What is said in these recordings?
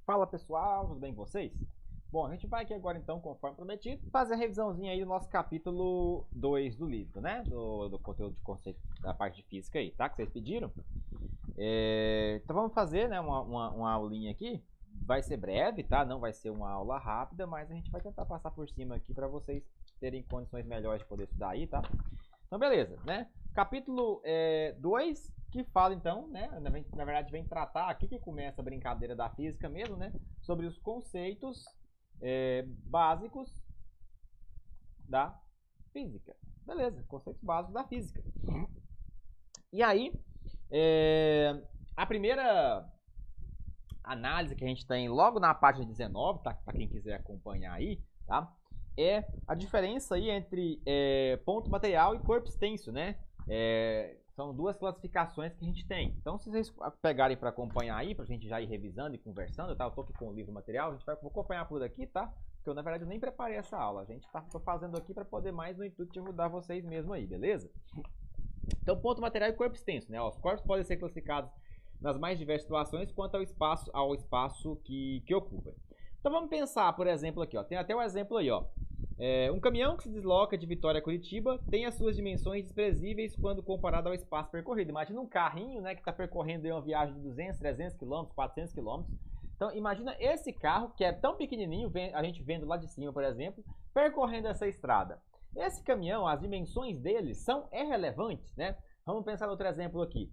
Fala pessoal, tudo bem com vocês? Bom, a gente vai aqui agora então, conforme prometido, fazer a revisãozinha aí do nosso capítulo 2 do livro, né? Do conteúdo de conceito da parte de física aí, tá? Que vocês pediram. Então vamos fazer, né, uma aulinha aqui. Vai ser breve, tá? Não vai ser uma aula rápida, mas a gente vai tentar passar por cima aqui para vocês terem condições melhores de poder estudar aí, tá? Então beleza, né? Capítulo 2, que fala então, né, na verdade vem tratar, aqui que começa a brincadeira da física mesmo, né, sobre os conceitos básicos da física. Beleza, conceitos básicos da física. E aí, a primeira análise que a gente tem logo na página 19, tá, para quem quiser acompanhar aí, tá, é a diferença aí entre ponto material e corpo extenso, né? São duas classificações que a gente tem. Então, se vocês pegarem para acompanhar aí, para a gente já ir revisando e conversando, tá? Eu estou aqui com o livro material, a gente vai acompanhar por aqui, tá? Porque eu, na verdade, eu nem preparei essa aula. A gente tô fazendo aqui para poder mais no intuito de ajudar vocês mesmo aí, beleza? Então, ponto material e corpo extenso, né? Os corpos podem ser classificados nas mais diversas situações quanto ao espaço que ocupa. Então, vamos pensar, por exemplo, aqui, ó. Tem até um exemplo aí, ó. Um caminhão que se desloca de Vitória a Curitiba tem as suas dimensões desprezíveis quando comparado ao espaço percorrido. Imagina um carrinho, né, que está percorrendo uma viagem de 200, 300 km, 400 km. Então, imagina esse carro, que é tão pequenininho, a gente vendo lá de cima, por exemplo, percorrendo essa estrada. Esse caminhão, as dimensões dele são irrelevantes, né? Vamos pensar em outro exemplo aqui.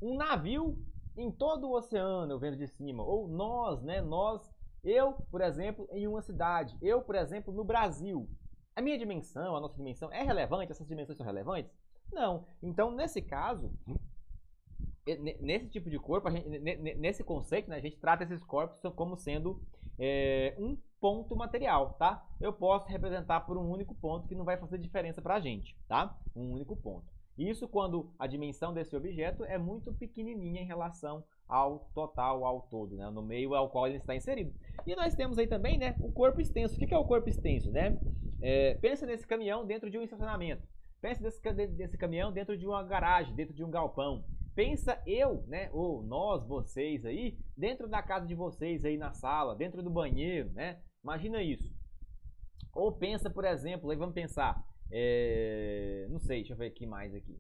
Um navio em todo o oceano, eu vendo de cima. Ou nós, né, eu, por exemplo, em uma cidade. Eu, por exemplo, no Brasil. A minha dimensão, a nossa dimensão é relevante? Essas dimensões são relevantes? Não. Então, nesse caso, nesse tipo de corpo, nesse conceito, né, a gente trata esses corpos como sendo um ponto material, tá? Eu posso representar por um único ponto que não vai fazer diferença pra gente, tá? Um único ponto. Isso quando a dimensão desse objeto é muito pequenininha em relação ao total, ao todo, né? No meio ao qual ele está inserido. E nós temos aí também, né, o corpo extenso. O que é o corpo extenso, né? Pensa nesse caminhão dentro de um estacionamento. Pensa desse caminhão dentro de uma garagem, dentro de um galpão. Pensa eu, né, ou nós, vocês aí, dentro da casa de vocês aí na sala, dentro do banheiro, né? Imagina isso. Ou pensa, por exemplo, aí vamos pensar, não sei, deixa eu ver aqui mais aqui.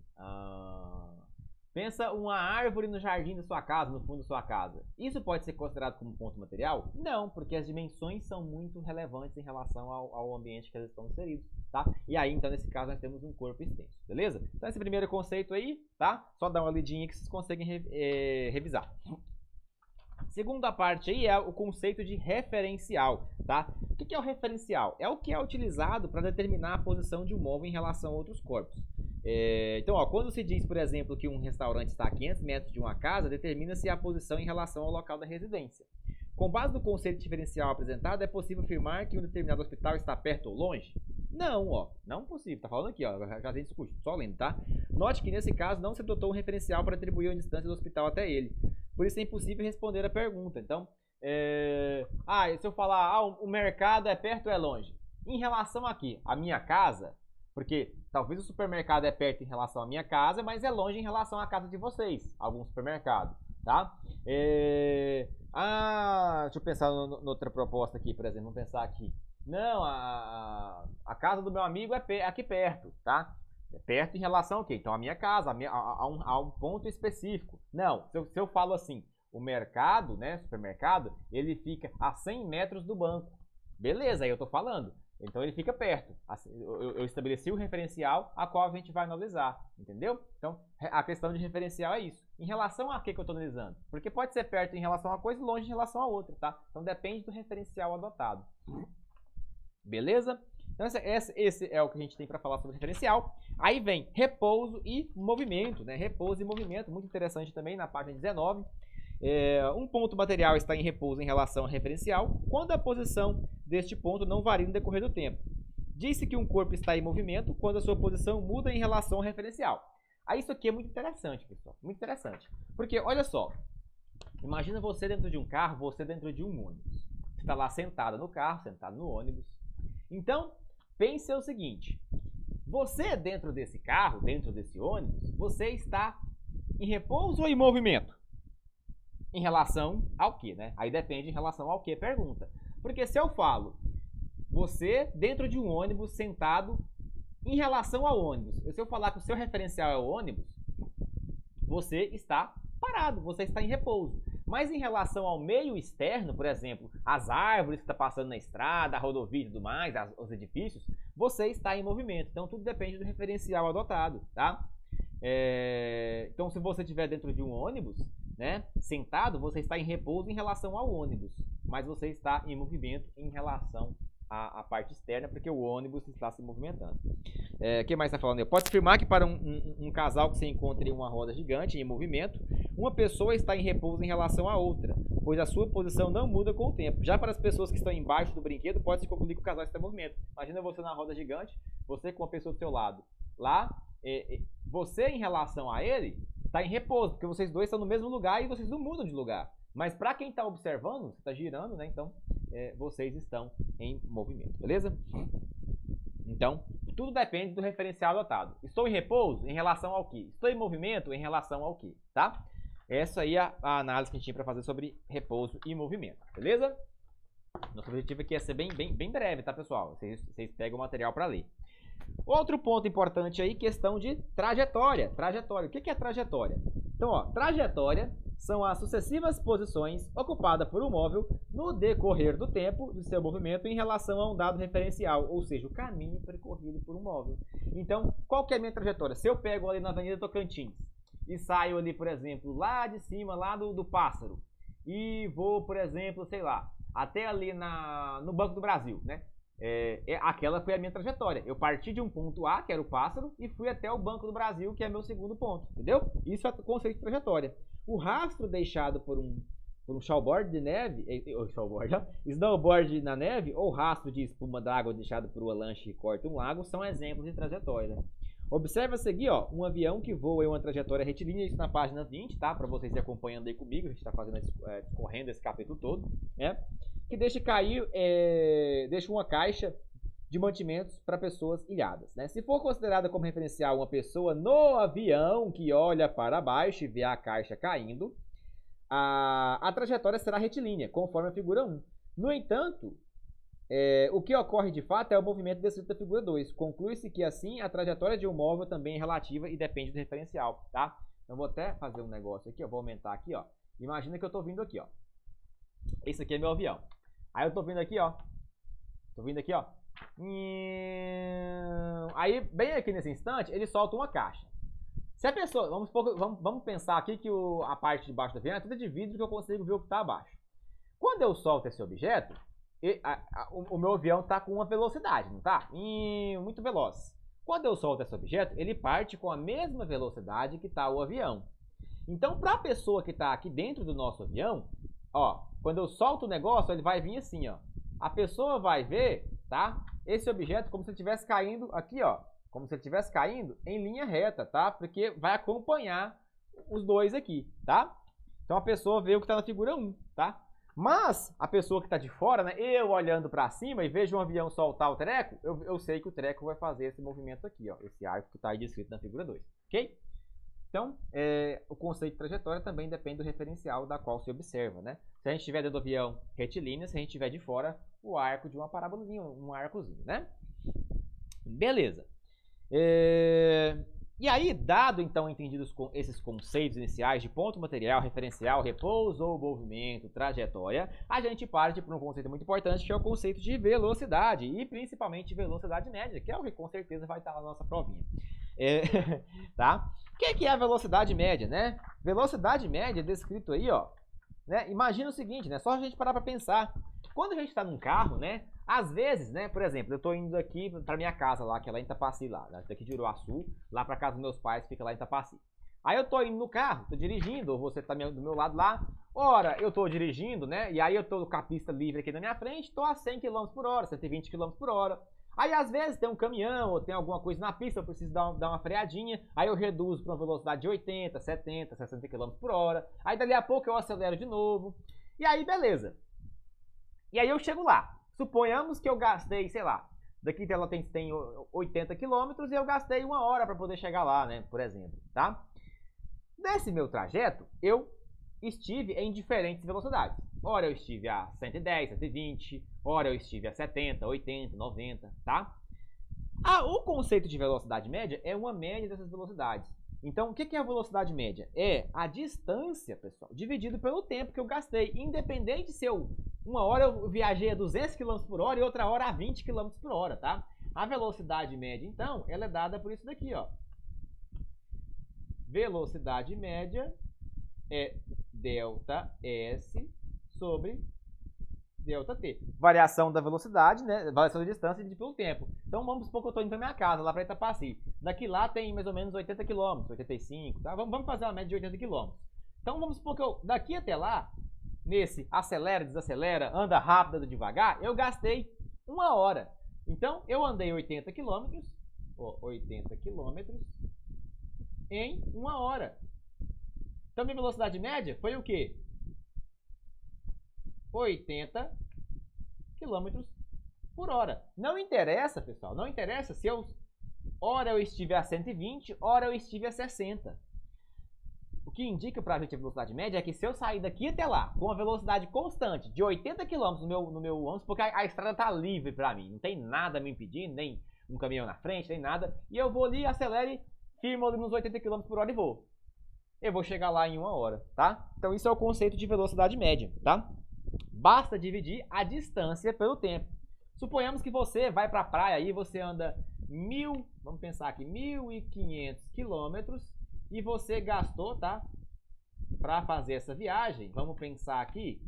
Pensa uma árvore no jardim da sua casa, no fundo da sua casa. Isso pode ser considerado como ponto material? Não, porque as dimensões são muito relevantes em relação ao ambiente que elas estão inseridos, tá? E aí, então, nesse caso, nós temos um corpo extenso, beleza? Então, esse primeiro conceito aí, tá? Só dá uma lidinha que vocês conseguem revisar. Segunda parte aí é o conceito de referencial, tá? O que é o referencial? É o que é utilizado para determinar a posição de um móvel em relação a outros corpos. Então, ó, quando se diz, por exemplo, que um restaurante está a 500 metros de uma casa, determina-se a posição em relação ao local da residência. Com base no conceito diferencial apresentado, é possível afirmar que um determinado hospital está perto ou longe? Não, ó, não possível. Tá falando aqui, ó, já a gente discute, só lendo, tá? Note que nesse caso não se adotou um referencial para atribuir a distância do hospital até ele. Por isso é impossível responder a pergunta. Então, se eu falar, o mercado é perto ou é longe? Em relação aqui, a minha casa, porque talvez o supermercado é perto em relação à minha casa, mas é longe em relação à casa de vocês, algum supermercado, tá? Deixa eu pensar em outra proposta aqui, por exemplo, vamos pensar aqui. Não, a casa do meu amigo é aqui perto, tá? É perto em relação ao quê? Então a minha casa, a um ponto específico. Não, se eu falo assim, o mercado, né, supermercado, ele fica a 100 metros do banco. Beleza, aí eu tô falando. Então ele fica perto. Eu estabeleci o referencial a qual a gente vai analisar, entendeu? Então a questão de referencial é isso. Em relação a que eu estou analisando? Porque pode ser perto em relação a uma coisa e longe em relação a outra, tá? Então depende do referencial adotado. Beleza? Então esse é o que a gente tem para falar sobre referencial. Aí vem repouso e movimento, né? Repouso e movimento, muito interessante também na página 19. Um ponto material está em repouso em relação ao referencial quando a posição deste ponto não varia no decorrer do tempo. Diz-se que um corpo está em movimento quando a sua posição muda em relação ao referencial. Aí isso aqui é muito interessante, pessoal, muito interessante. Porque, olha só, imagina você dentro de um carro, você dentro de um ônibus. Você está lá sentado no carro, sentado no ônibus. Então, pense o seguinte, você dentro desse carro, dentro desse ônibus, você está em repouso ou em movimento? em relação ao que, né? Aí depende em relação ao que pergunta. Porque se eu falo, você dentro de um ônibus sentado em relação ao ônibus, se eu falar que o seu referencial é o ônibus, você está parado, você está em repouso. Mas em relação ao meio externo, por exemplo, as árvores que estão passando na estrada, a rodovia e tudo mais, os edifícios, você está em movimento. Então tudo depende do referencial adotado, tá? Então se você estiver dentro de um ônibus, né, sentado, você está em repouso em relação ao ônibus, mas você está em movimento em relação à parte externa, porque o ônibus está se movimentando. O que mais está falando? Pode afirmar que para um casal que se encontra em uma roda gigante em movimento, uma pessoa está em repouso em relação à outra, pois a sua posição não muda com o tempo. Já para as pessoas que estão embaixo do brinquedo, pode-se concluir que o casal está em movimento. Imagina você na roda gigante, você com a pessoa do seu lado. Lá, você em relação a ele, está em repouso, porque vocês dois estão no mesmo lugar e vocês não mudam de lugar. Mas para quem está observando, você está girando, né? Então, vocês estão em movimento, beleza? Então, tudo depende do referencial adotado. Estou em repouso em relação ao que? Estou em movimento em relação ao que, tá? Essa aí é a análise que a gente tinha para fazer sobre repouso e movimento, beleza? Nosso objetivo aqui é ser bem breve, tá, pessoal? Vocês pegam o material para ler. Outro ponto importante aí, questão de trajetória. Trajetória. O que é trajetória? Então, ó, trajetória são as sucessivas posições ocupadas por um móvel no decorrer do tempo do seu movimento em relação a um dado referencial, ou seja, o caminho percorrido por um móvel. Então, qual que é a minha trajetória? Se eu pego ali na Avenida Tocantins e saio ali, por exemplo, lá de cima, lá do Pássaro, e vou, por exemplo, sei lá, até ali no Banco do Brasil, né? Aquela foi a minha trajetória. Eu parti de um ponto A, que era o Pássaro, e fui até o Banco do Brasil, que é meu segundo ponto, entendeu? Isso é o conceito de trajetória. O rastro deixado por um snowboard de neve, snowboard na neve, ou rastro de espuma d'água deixado por uma lancha que corta um lago, são exemplos de trajetória. Observe a seguir, ó, um avião que voa em uma trajetória retilínea, isso na página 20, tá? Para vocês ir acompanhando aí comigo, a gente está fazendo, correndo esse capítulo todo, né? Que deixa cair, deixa uma caixa de mantimentos para pessoas ilhadas, né? Se for considerada como referencial uma pessoa no avião que olha para baixo e vê a caixa caindo, a trajetória será retilínea, conforme a figura 1. No entanto, o que ocorre de fato é o movimento descrito na figura 2. Conclui-se que assim a trajetória de um móvel também é relativa e depende do referencial, tá? Então vou até fazer um negócio aqui, ó, vou aumentar aqui, ó. Imagina que eu estou vindo aqui, ó. Esse aqui é meu avião. Aí eu tô vindo aqui, ó. Aí, bem aqui nesse instante, ele solta uma caixa. Se a pessoa, vamos pensar aqui que a parte de baixo do avião é toda de vidro que eu consigo ver o que está abaixo. Quando eu solto esse objeto, o meu avião está com uma velocidade, não tá? Muito veloz. Quando eu solto esse objeto, ele parte com a mesma velocidade que está o avião. Então, para a pessoa que está aqui dentro do nosso avião, ó, quando eu solto o negócio, ele vai vir assim, ó. A pessoa vai ver, tá? Esse objeto como se ele estivesse caindo aqui, ó. Como se ele estivesse caindo em linha reta, tá? Porque vai acompanhar os dois aqui, tá? Então a pessoa vê o que está na figura 1, tá? Mas a pessoa que está de fora, né? Eu olhando para cima e vejo um avião soltar o treco, eu sei que o treco vai fazer esse movimento aqui, ó. Esse arco que está aí descrito na figura 2, ok? Então, o conceito de trajetória também depende do referencial da qual se observa, né? Se a gente estiver dentro do avião retilíneo, se a gente estiver de fora, o arco de uma parabolazinha, um arcozinho, né? Beleza. E aí, dado então entendidos esses conceitos iniciais de ponto material, referencial, repouso ou movimento, trajetória, a gente parte para um conceito muito importante, que é o conceito de velocidade, e principalmente velocidade média, que é o que com certeza vai estar na nossa provinha. Tá? O que é a velocidade média, né? Velocidade média é descrito aí, ó, né? Imagina o seguinte, né? Só a gente parar para pensar. Quando a gente está num carro, né? Às vezes, né? Por exemplo, eu estou indo aqui para minha casa lá, que é lá em Itapaci, lá, daqui de Uruaçu, lá para casa dos meus pais, fica lá em Itapaci. Aí eu estou indo no carro, estou dirigindo, ou você está do meu lado lá. Ora, eu estou dirigindo, né? E aí eu estou com a pista livre aqui na minha frente, estou a 100 km por hora, 120 km por hora. Aí às vezes tem um caminhão ou tem alguma coisa na pista, eu preciso dar uma freadinha, aí eu reduzo para uma velocidade de 80, 70, 60 km por hora. Aí dali a pouco eu acelero de novo. E aí beleza. E aí eu chego lá. Suponhamos que eu gastei, sei lá, daqui ela tem 80 km e eu gastei 1 hora para poder chegar lá, né, por exemplo, tá? Nesse meu trajeto, eu estive em diferentes velocidades. Ora eu estive a 110, 120, ora eu estive a 70, 80, 90, tá? O conceito de velocidade média é uma média dessas velocidades. Então, o que é a velocidade média? É a distância, pessoal, dividido pelo tempo que eu gastei. Independente se uma hora eu viajei a 200 km por hora e outra hora a 20 km por hora, tá? A velocidade média, então, ela é dada por isso daqui, ó. Velocidade média é ΔS sobre ΔT. Variação da velocidade, né? Variação da distância dividido pelo tempo. Então vamos supor que eu estou indo para minha casa, lá para Itapaci. Daqui lá tem mais ou menos 80 km, 85, tá? Vamos fazer uma média de 80 km. Então vamos supor que eu, daqui até lá, nesse acelera, desacelera, anda rápido, anda devagar, eu gastei 1 hora. Então eu andei 80 km, em 1 hora. Então minha velocidade média foi o quê? 80 km por hora. Não interessa, pessoal, não interessa se hora eu estive a 120, hora eu estive a 60. O que indica pra gente a velocidade média é que se eu sair daqui até lá com uma velocidade constante de 80 km no meu ônibus, porque a estrada tá livre pra mim, não tem nada me impedindo, nem um caminhão na frente, nem nada, e eu vou ali, acelere, firmo ali nos 80 km por hora e vou. Eu vou chegar lá em 1 hora, tá? Então isso é o conceito de velocidade média, tá? Basta dividir a distância pelo tempo. Suponhamos que você vai para a praia e você anda 1.000, vamos pensar aqui, 1.500 quilômetros e você gastou, tá? Para fazer essa viagem, vamos pensar aqui,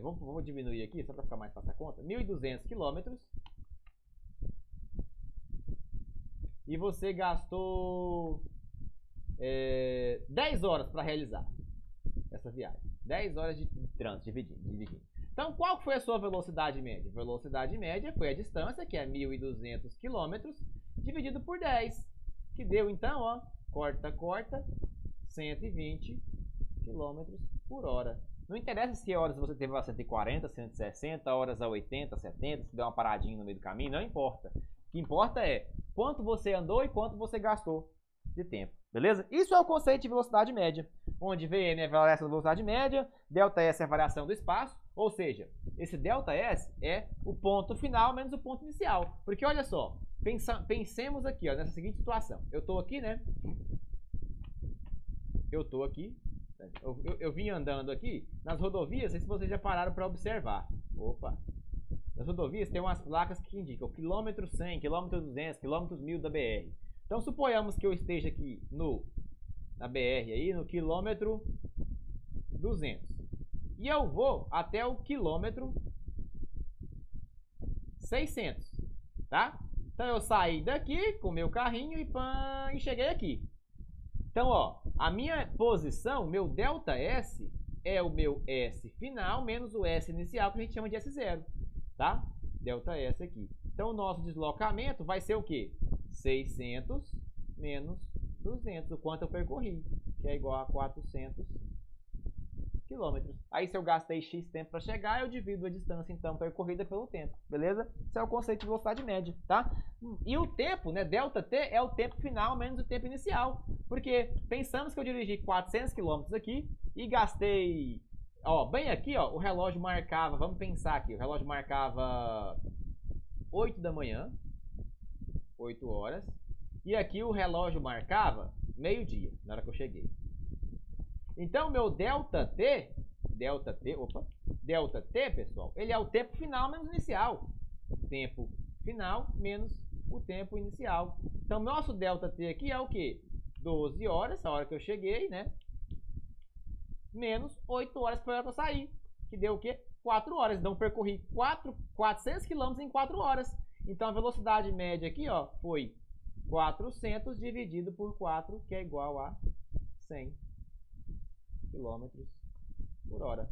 vamos diminuir aqui só para ficar mais fácil a conta, 1.200 quilômetros e você gastou 10 horas para realizar essa viagem. 10 horas de trânsito, dividindo. Então, qual foi a sua velocidade média? Velocidade média foi a distância, que é 1.200 km, dividido por 10, que deu, então, ó, corta, 120 km por hora. Não interessa se horas você teve a 140, 160, horas a 80, 70, se deu uma paradinha no meio do caminho, não importa. O que importa é quanto você andou e quanto você gastou de tempo, beleza? Isso é o conceito de velocidade média, onde Vn é a variação da velocidade média, ΔS é a variação do espaço, ou seja, esse ΔS é o ponto final menos o ponto inicial. Porque olha só, pensemos aqui, ó, nessa seguinte situação. Eu estou aqui, né? Eu vim andando aqui nas rodovias, não sei se vocês já pararam para observar. Opa! Nas rodovias tem umas placas que indicam quilômetro 100, quilômetro 200, quilômetros 1000 da BR. Então suponhamos que eu esteja aqui na BR aí, no quilômetro 200. E eu vou até o quilômetro 600, tá? Então eu saí daqui com o meu carrinho e cheguei aqui. Então, ó, a minha posição, meu ΔS, é o meu S final menos o S inicial, que a gente chama de S0, tá? ΔS aqui. Então o nosso deslocamento vai ser o quê? 600 menos 200, o quanto eu percorri, que é igual a 400 quilômetros. Aí se eu gastei X tempo para chegar, eu divido a distância então percorrida pelo tempo, beleza? Esse é o conceito de velocidade média, tá? E o tempo, né, ΔT é o tempo final menos o tempo inicial, porque pensamos que eu dirigi 400 km aqui e gastei, ó, bem aqui, ó, o relógio marcava, vamos pensar aqui, o relógio marcava 8 da manhã, 8 horas, e aqui o relógio marcava meio-dia, na hora que eu cheguei. Então, meu ΔT, pessoal, ele é o tempo final menos inicial. Tempo final menos o tempo inicial. Então, nosso ΔT aqui é o quê? 12 horas, a hora que eu cheguei, né? Menos 8 horas foi a hora que eu saí. Que deu o quê? 4 horas. Então, percorri 400 km em 4 horas. Então, a velocidade média aqui, ó, foi 400 dividido por 4, que é igual a 100 km por hora.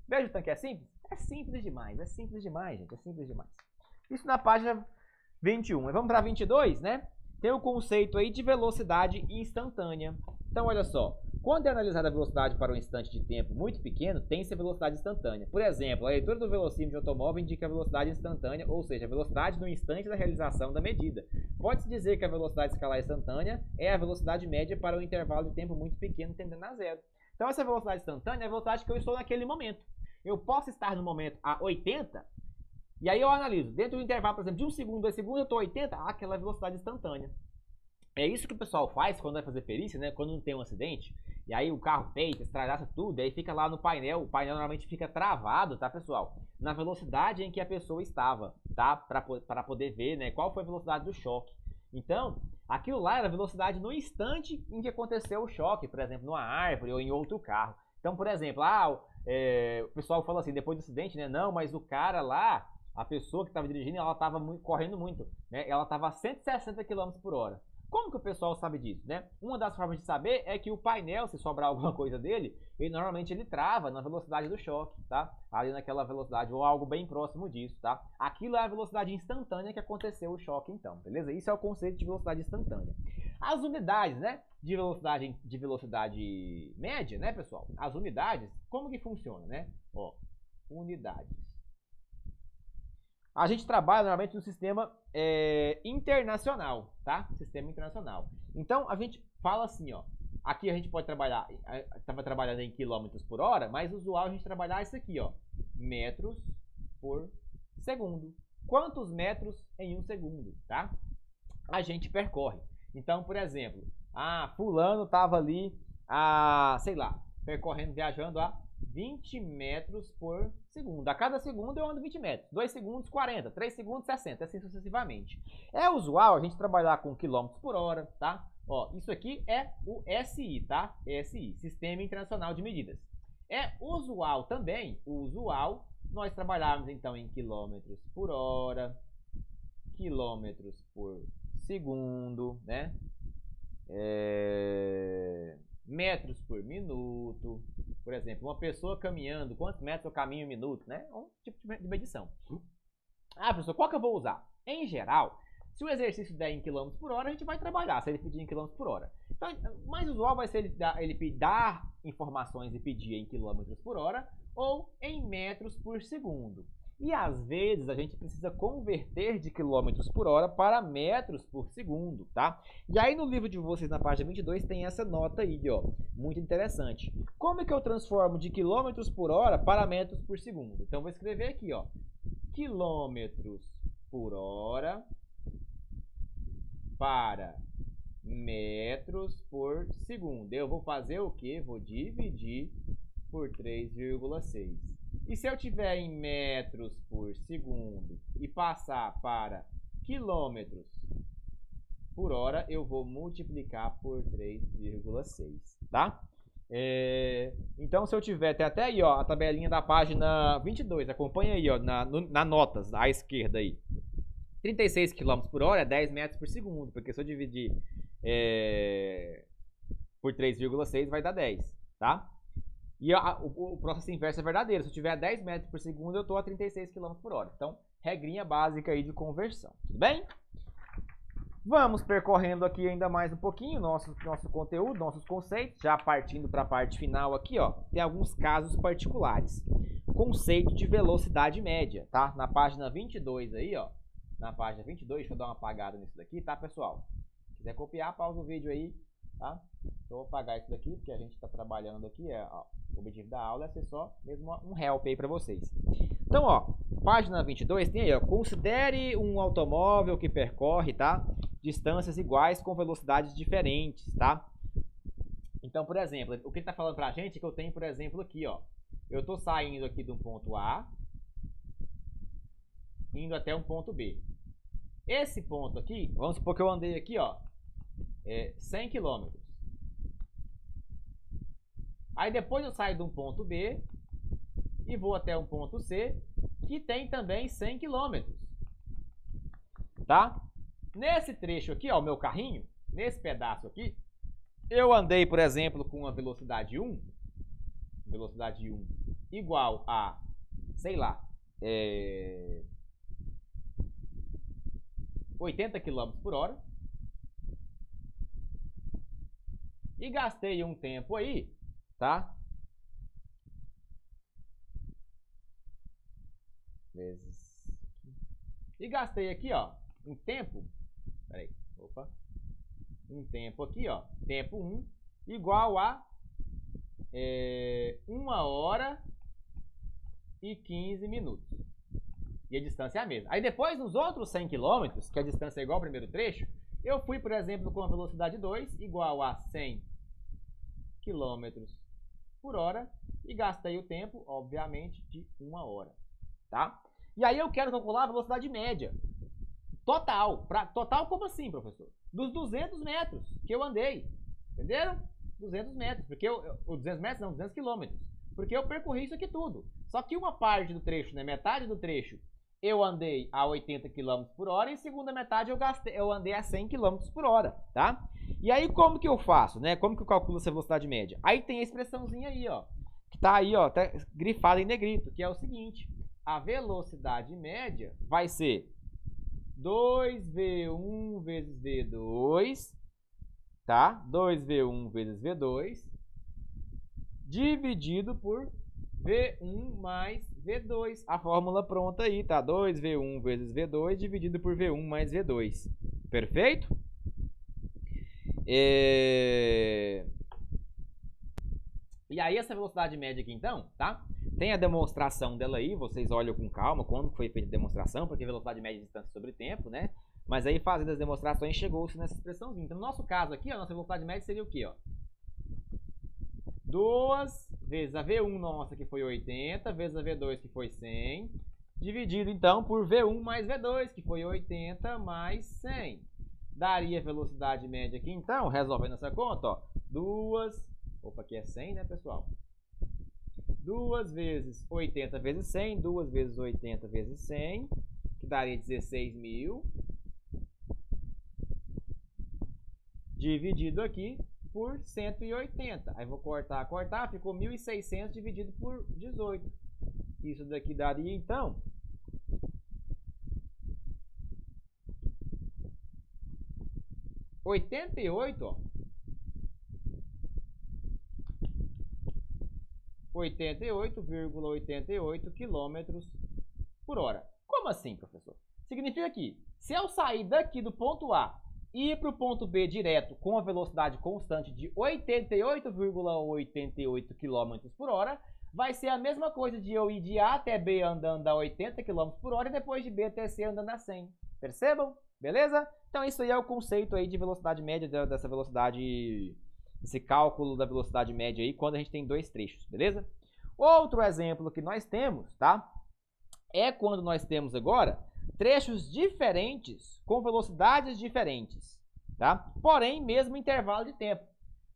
Veja o tanque, é simples? É simples demais, gente, é simples demais. Isso na página 21. Vamos para 22, né? Tem o conceito aí de velocidade instantânea. Então, olha só, quando é analisada a velocidade para um instante de tempo muito pequeno, tem-se a velocidade instantânea. Por exemplo, a leitura do velocímetro de automóvel indica a velocidade instantânea, ou seja, a velocidade no instante da realização da medida. Pode-se dizer que a velocidade escalar instantânea é a velocidade média para um intervalo de tempo muito pequeno, tendendo a zero. Então essa velocidade instantânea é a velocidade que eu estou naquele momento. Eu posso estar no momento a 80, e aí eu analiso. Dentro do intervalo, por exemplo, de 1 segundo, 2 segundos, eu estou a 80, aquela é a velocidade instantânea. É isso que o pessoal faz quando vai fazer perícia, né? Quando não tem um acidente, e aí o carro peita, estragaça tudo, e aí fica lá no painel, o painel normalmente fica travado, tá, pessoal? Na velocidade em que a pessoa estava, tá? Para poder ver, né, qual foi a velocidade do choque. Então, aquilo lá era a velocidade no instante em que aconteceu o choque, por exemplo, numa árvore ou em outro carro. Então, por exemplo, o pessoal fala assim, depois do acidente, né? Não, mas o cara lá, a pessoa que estava dirigindo, ela estava correndo muito, né? Ela estava a 160 km por hora. Como que o pessoal sabe disso, né? Uma das formas de saber é que o painel, se sobrar alguma coisa dele, normalmente ele trava na velocidade do choque, tá? Ali naquela velocidade, ou algo bem próximo disso, tá? Aquilo é a velocidade instantânea que aconteceu o choque, então, beleza? Isso é o conceito de velocidade instantânea. As unidades, né, de velocidade média, né, pessoal? As unidades, como que funciona, né? Ó, unidades. A gente trabalha normalmente no sistema internacional, tá? Sistema internacional. Então, a gente fala assim, ó. Aqui a gente pode trabalhar, estava trabalhando em quilômetros por hora, mas usual a gente trabalhar isso aqui, ó. Metros por segundo. Quantos metros em um segundo, tá? A gente percorre. Então, por exemplo, fulano estava ali, sei lá, percorrendo, viajando a 20 metros por segundo. A cada segundo eu ando 20 metros. 2 segundos, 40. 3 segundos, 60. Assim sucessivamente. É usual a gente trabalhar com quilômetros por hora, tá? Ó, isso aqui é o SI, tá? SI, Sistema Internacional de Medidas. É usual também, nós trabalharmos então em quilômetros por hora, quilômetros por segundo, né? Metros por minuto. Por exemplo, uma pessoa caminhando, quantos metros eu caminho em minuto, né? Um tipo de medição. Professor, qual que eu vou usar? Em geral, se o exercício der em km por hora, a gente vai trabalhar, se ele pedir em km por hora. Então, mais usual vai ser ele dar informações e pedir em km por hora ou em metros por segundo. E às vezes a gente precisa converter de quilômetros por hora para metros por segundo, tá? E aí no livro de vocês, na página 22, tem essa nota aí, ó, muito interessante. Como é que eu transformo de quilômetros por hora para metros por segundo? Então eu vou escrever aqui, ó, quilômetros por hora para metros por segundo. Eu vou fazer o quê? Vou dividir por 3,6. E se eu tiver em metros por segundo e passar para quilômetros por hora, eu vou multiplicar por 3,6, tá? Então, se eu tiver, tem até aí, ó, a tabelinha da página 22, acompanha aí, ó, na notas, à esquerda aí. 36 km por hora é 10 metros por segundo, porque se eu dividir por 3,6 vai dar 10, tá? E o processo inverso é verdadeiro. Se eu tiver a 10 metros por segundo, eu estou a 36 km por hora. Então, regrinha básica aí de conversão. Tudo bem? Vamos percorrendo aqui ainda mais um pouquinho nosso conteúdo, nossos conceitos. Já partindo para a parte final aqui, ó. Tem alguns casos particulares. Conceito de velocidade média, tá? Na página 22 aí, ó. Na página 22, deixa eu dar uma apagada nisso daqui, tá, pessoal? Se quiser copiar, pausa o vídeo aí, tá? Então, eu vou apagar isso daqui, porque a gente está trabalhando aqui, ó. O objetivo da aula é ser só mesmo um help aí para vocês. Então, ó, página 22 tem aí, ó, considere um automóvel que percorre, tá, distâncias iguais com velocidades diferentes, tá? Então, por exemplo, o que ele tá falando pra gente é que eu tenho, por exemplo, aqui, ó, eu tô saindo aqui de um ponto A, indo até um ponto B. Esse ponto aqui, vamos supor que eu andei aqui, ó, 100 km. Aí depois eu saio de um ponto B e vou até um ponto C, que tem também 100 km. Tá? Nesse trecho aqui, ó, o meu carrinho, nesse pedaço aqui, eu andei, por exemplo, com uma velocidade 1 igual a, sei lá, 80 km por hora. E gastei um tempo aí, tá? E gastei aqui, ó, um tempo. Peraí, opa. Um tempo aqui, ó. Tempo 1 igual a 1 hora e 15 minutos. E a distância é a mesma. Aí depois, nos outros 100 km, que a distância é igual ao primeiro trecho, eu fui, por exemplo, com a velocidade 2 igual a 100 km por hora e gastei o tempo, obviamente, de 1 hora, tá? E aí eu quero calcular a velocidade média total. Total como assim, professor? Dos 200 metros que eu andei, entenderam? 200 metros, porque 200 metros não, 200 km, porque eu percorri isso aqui tudo. Só que uma parte do trecho, né, metade do trecho, eu andei a 80 km por hora e a segunda metade eu andei a 100 km por hora, tá? E aí como que eu faço, né? Como que eu calculo essa velocidade média? Aí tem a expressãozinha aí, ó, que tá aí, ó, tá grifada em negrito, que é o seguinte: a velocidade média vai ser 2V1 vezes V2, tá? 2V1 vezes V2 dividido por V1 mais V2. A fórmula pronta aí, tá? 2V1 vezes V2 dividido por V1 mais V2. Perfeito? E aí essa velocidade média aqui então, tá? Tem a demonstração dela aí, vocês olham com calma quando foi feita a demonstração, porque velocidade média de distância sobre tempo, né? Mas aí fazendo as demonstrações chegou-se nessa expressãozinha. Então no nosso caso aqui, a nossa velocidade média seria o quê, ó? 2 vezes a V1 nossa, que foi 80, vezes a V2, que foi 100, dividido então por V1 mais V2, que foi 80 mais 100. Daria a velocidade média aqui então, resolvendo essa conta, ó, opa, aqui é 100, né, pessoal? 2 vezes 80 vezes 100, 2 vezes 80 vezes 100, que daria 16.000, dividido aqui por 180. Aí vou cortar, ficou 1.600 dividido por 18. Isso daqui daria, então, 88, ó. 88,88 km por hora. Como assim, professor? Significa que, se eu sair daqui do ponto A e ir para o ponto B direto com a velocidade constante de 88,88 km por hora, vai ser a mesma coisa de eu ir de A até B andando a 80 km por hora e depois de B até C andando a 100. Percebam? Beleza? Então isso aí é o conceito aí de velocidade média, dessa velocidade, esse cálculo da velocidade média aí quando a gente tem dois trechos, beleza? Outro exemplo que nós temos, tá? É quando nós temos agora trechos diferentes com velocidades diferentes, tá? Porém, mesmo intervalo de tempo.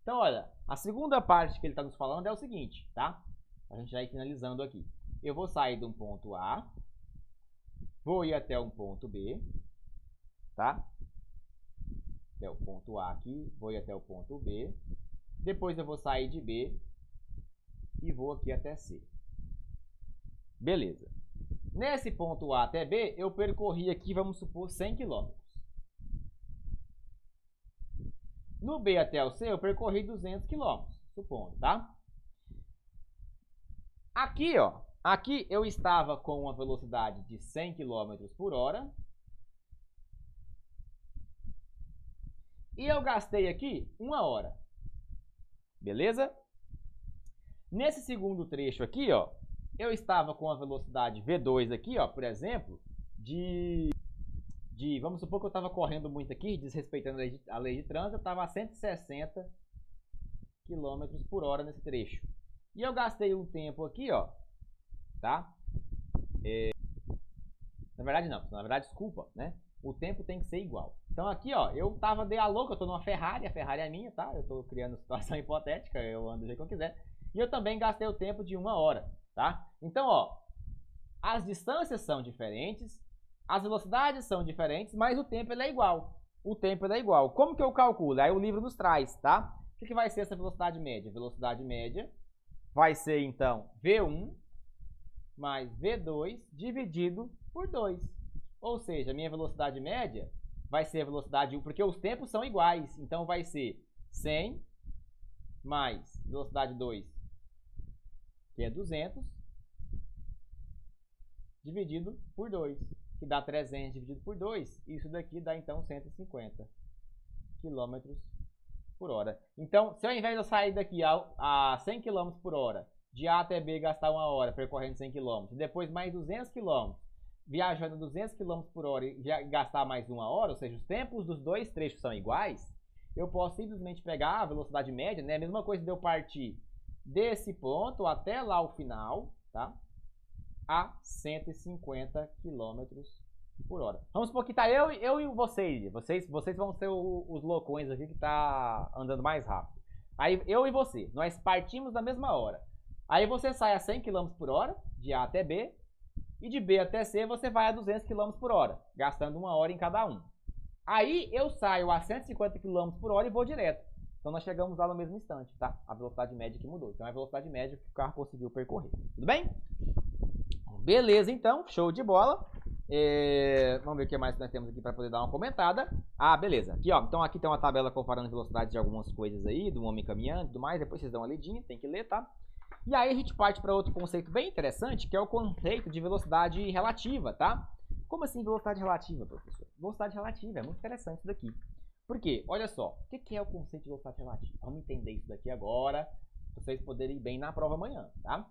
Então, olha, a segunda parte que ele está nos falando é o seguinte, tá? A gente já ir finalizando aqui. Eu vou sair de um ponto A, vou ir até um ponto B, tá? Até o ponto A aqui, vou ir até o ponto B. Depois eu vou sair de B e vou aqui até C. Beleza. Nesse ponto A até B, eu percorri aqui, vamos supor, 100 km. No B até o C, eu percorri 200 km, supondo, tá? Aqui, ó, aqui eu estava com uma velocidade de 100 km por hora. E eu gastei aqui 1 hora. Beleza? Nesse segundo trecho aqui, ó, eu estava com a velocidade V2 aqui, ó, por exemplo, vamos supor que eu estava correndo muito aqui, desrespeitando a lei de trânsito, eu estava a 160 km por hora nesse trecho. E eu gastei um tempo aqui, ó, tá? Na verdade não, na verdade, desculpa, né? O tempo tem que ser igual. Então aqui, ó, eu tava de a louca, eu tô numa Ferrari, a Ferrari é minha, tá? Eu tô criando situação hipotética, eu ando do jeito que eu quiser. E eu também gastei o tempo de 1 hora, tá? Então, ó, as distâncias são diferentes, as velocidades são diferentes, mas o tempo ele é igual. O tempo ele é igual. Como que eu calculo? Aí o livro nos traz, tá? O que vai ser essa velocidade média? Velocidade média vai ser, então, V1 mais V2 dividido por 2. Ou seja, a minha velocidade média vai ser a velocidade 1, porque os tempos são iguais. Então, vai ser 100 mais velocidade 2, que é 200, dividido por 2, que dá 300 dividido por 2. Isso daqui dá, então, 150 km por hora. Então, se ao invés de eu sair daqui a 100 km por hora, de A até B gastar 1 hora percorrendo 100 km, depois mais 200 km, viajando 200 km por hora e gastar mais 1 hora, ou seja, os tempos dos dois trechos são iguais, eu posso simplesmente pegar a velocidade média, né? A mesma coisa de eu partir desse ponto até lá o final, tá? A 150 km por hora. Vamos supor que tá eu e vocês. Vocês vão ser os loucões aqui que tá andando mais rápido. Aí eu e você, nós partimos na mesma hora. Aí você sai a 100 km por hora, de A até B, e de B até C você vai a 200 km por hora, gastando 1 hora em cada um. Aí eu saio a 150 km por hora e vou direto. Então nós chegamos lá no mesmo instante, tá? A velocidade média que mudou. Então é a velocidade média que o carro conseguiu percorrer. Tudo bem? Beleza, então. Show de bola. Vamos ver o que mais nós temos aqui para poder dar uma comentada. Ah, beleza. Aqui, ó. Então aqui tem uma tabela comparando velocidades de algumas coisas aí, do homem caminhando e tudo mais. Depois vocês dão uma lidinha, tem que ler, tá? E aí a gente parte para outro conceito bem interessante, que é o conceito de velocidade relativa, tá? Como assim velocidade relativa, professor? Velocidade relativa, é muito interessante isso daqui. Por quê? Olha só, o que é o conceito de velocidade relativa? Vamos entender isso daqui agora, para vocês poderem ir bem na prova amanhã, tá?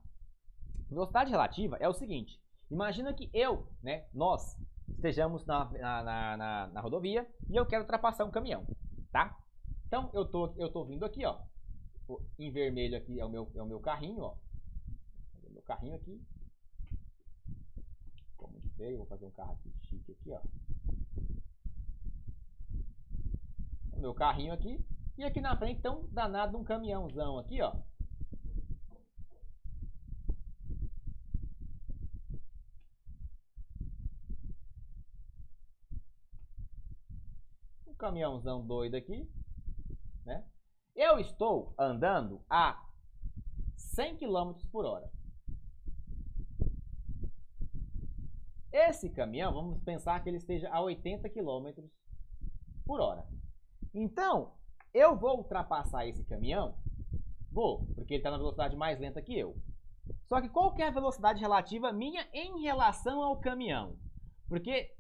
Velocidade relativa é o seguinte, imagina que nós estejamos na rodovia e eu quero ultrapassar um caminhão, tá? Então eu tô vindo aqui, ó, em vermelho aqui é o meu carrinho, ó, o meu carrinho aqui, ficou muito feio, vou fazer um carro aqui chique aqui, ó, o meu carrinho aqui, e aqui na frente tem um danado um caminhãozão aqui, ó. Caminhãozão doido aqui, né? Eu estou andando a 100 km por hora. Esse caminhão, vamos pensar que ele esteja a 80 km por hora. Então, eu vou ultrapassar esse caminhão? Vou, porque ele está na velocidade mais lenta que eu. Só que qual que é a velocidade relativa minha em relação ao caminhão? Porque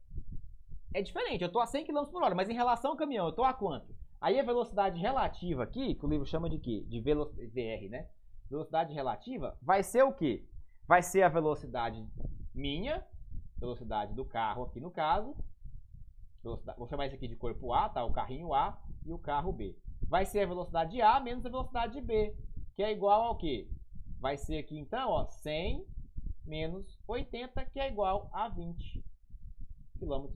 é diferente, eu estou a 100 km por hora, mas em relação ao caminhão, eu estou a quanto? Aí a velocidade relativa aqui, que o livro chama de quê? De VR, né? Velocidade relativa vai ser o quê? Vai ser a velocidade minha, velocidade do carro aqui no caso, vou chamar isso aqui de corpo A, tá? O carrinho A e o carro B. Vai ser a velocidade de A menos a velocidade de B, que é igual ao quê? Vai ser aqui então, ó, 100 menos 80, que é igual a 20 km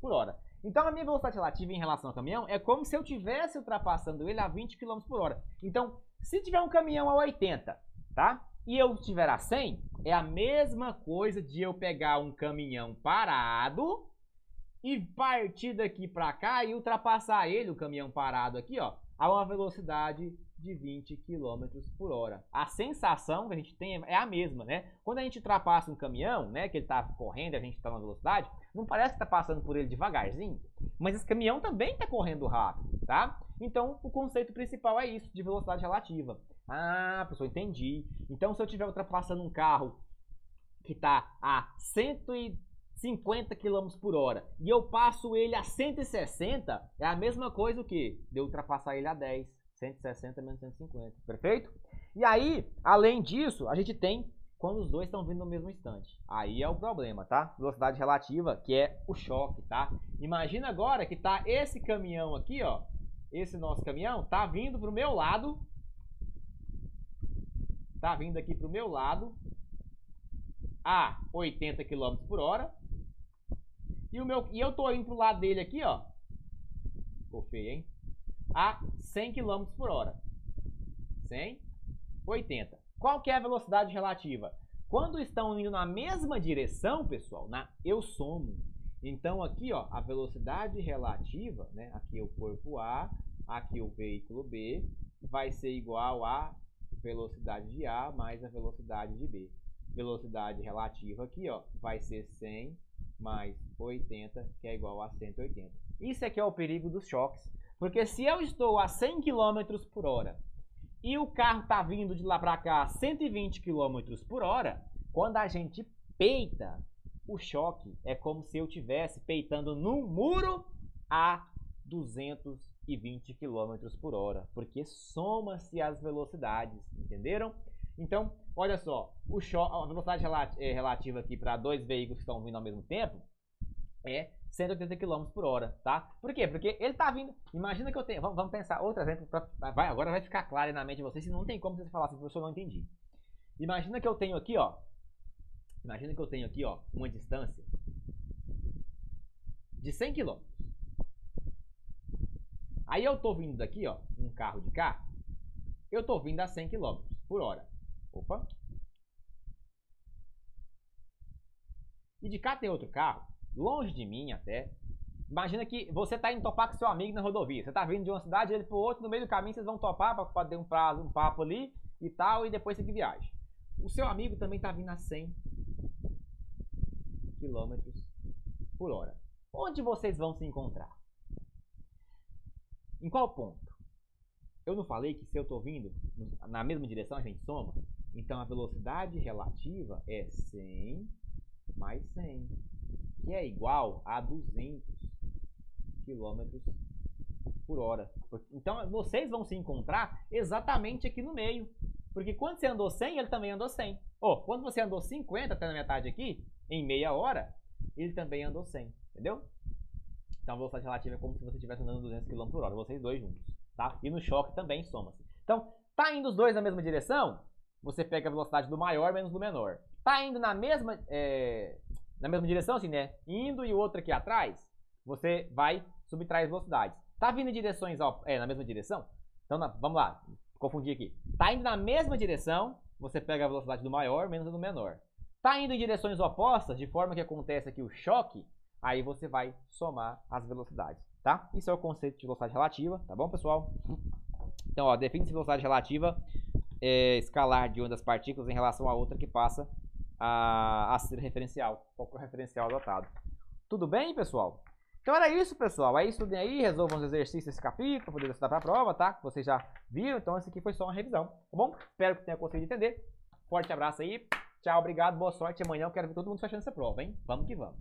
por hora. Então a minha velocidade relativa em relação ao caminhão é como se eu estivesse ultrapassando ele a 20 km por hora. Então, se tiver um caminhão a 80, tá? E eu estiver a 100, é a mesma coisa de eu pegar um caminhão parado e partir daqui para cá e ultrapassar ele, o caminhão parado aqui, ó, a uma velocidade de 20 km por hora. A sensação que a gente tem é a mesma, né? Quando a gente ultrapassa um caminhão, né, que ele tá correndo e a gente tá na velocidade, não parece que tá passando por ele devagarzinho, mas esse caminhão também tá correndo rápido, tá? Então, o conceito principal é isso, de velocidade relativa. Ah, pessoal, entendi. Então, se eu estiver ultrapassando um carro que tá a 150 km por hora e eu passo ele a 160, é a mesma coisa o que? De eu ultrapassar ele a 10. 160 menos 150, perfeito? E aí, além disso, a gente tem quando os dois estão vindo no mesmo instante. Aí é o problema, tá? Velocidade relativa, que é o choque, tá? Imagina agora que tá esse caminhão aqui, ó. Esse nosso caminhão tá vindo pro meu lado. Tá vindo aqui pro meu lado a 80 km por hora. E eu tô indo pro lado dele aqui, ó. Ficou feio, hein? A 100 km por hora. 100, 80. Qual que é a velocidade relativa? Quando estão indo na mesma direção, pessoal, eu somo. Então aqui, ó, a velocidade relativa, né? Aqui é o corpo A, aqui o veículo B, vai ser igual a velocidade de A mais a velocidade de B. Velocidade relativa aqui, ó, vai ser 100 mais 80, que é igual a 180. Isso aqui é o perigo dos choques. Porque se eu estou a 100 km por hora e o carro está vindo de lá para cá a 120 km por hora, quando a gente peita, o choque é como se eu estivesse peitando num muro a 200 e 20 km por hora, porque soma-se as velocidades, entenderam? Então, olha só, a velocidade relativa aqui para dois veículos que estão vindo ao mesmo tempo é 180 km por hora, tá? Por quê? Porque ele tá vindo, imagina que eu tenho, vamos pensar outro exemplo, agora vai ficar claro na mente de vocês, se não tem como você falar assim, professor, não entendi. Imagina que eu tenho aqui, ó, uma distância de 100 km. Aí eu tô vindo daqui, ó, um carro de cá, eu tô vindo a 100 km por hora. Opa. E de cá tem outro carro, longe de mim até. Imagina que você tá indo topar com seu amigo na rodovia. Você tá vindo de uma cidade, ele pro outro, no meio do caminho vocês vão topar para ter um papo ali e tal, e depois seguir viagem. O seu amigo também tá vindo a 100 km por hora. Onde vocês vão se encontrar? Em qual ponto? Eu não falei que se eu tô vindo na mesma direção a gente soma? Então a velocidade relativa é 100 mais 100, que é igual a 200 km por hora. Então vocês vão se encontrar exatamente aqui no meio. Porque quando você andou 100, ele também andou 100. Quando você andou 50 até na metade aqui, em meia hora, ele também andou 100. Entendeu? Então a velocidade relativa é como se você estivesse andando 200 km por hora, vocês dois juntos. Tá? E no choque também soma-se. Então, tá indo os dois na mesma direção, você pega a velocidade do maior menos do menor. Tá indo na mesma direção, assim, né? Indo e o outro aqui atrás, você vai subtrair as velocidades. Tá vindo em direções na mesma direção? Então, vamos lá, confundi aqui. Tá indo na mesma direção, você pega a velocidade do maior menos do menor. Tá indo em direções opostas, de forma que acontece aqui o choque, aí você vai somar as velocidades, tá? Isso é o conceito de velocidade relativa, tá bom, pessoal? Então, ó, define-se velocidade relativa escalar de uma das partículas em relação à outra que passa a ser referencial, qual é o referencial adotado. Tudo bem, pessoal? Então era isso, pessoal. Aí estudem aí, resolvam os exercícios desse capítulo, para poder estudar para a prova, tá? Que vocês já viram, então esse aqui foi só uma revisão, tá bom? Espero que tenha conseguido entender. Forte abraço aí, tchau, obrigado, boa sorte. Amanhã eu quero ver todo mundo fechando essa prova, hein? Vamos que vamos.